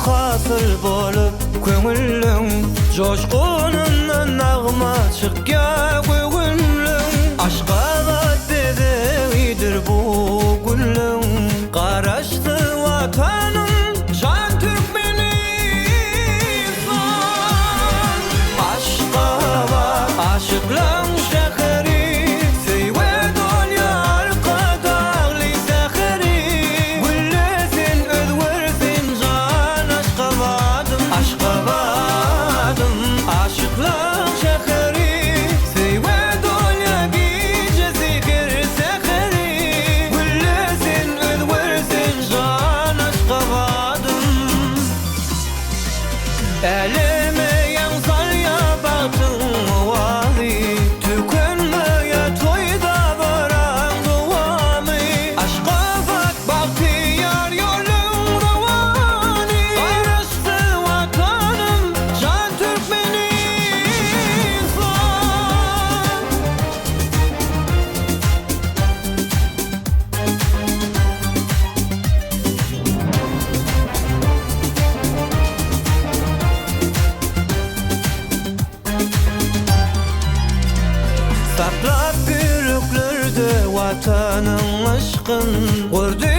hasıl bolup köngüllüň joşgunundan nagma çykýar gögünlüň aşgabat bedegidir bu günlüň garaşdy watanyň jan Türkmenistan Aşgabat aşyklaň şäheri seýwe dünýä arkadaly säheri güllesin özgürsin jan Aşgabatym Aşgabatym aşyklaň şäheri seýwe dünýä gijesi her säheri güllesin özgürsin jan Aşgabatym Elemeyen salya baktın vazi tükenmeye toyda varan duvami Aşgabat bahtiyar yolun ravani Araştı vatanım jan Türkmenistan Saklap yüreklerde vatanın aşkın gördü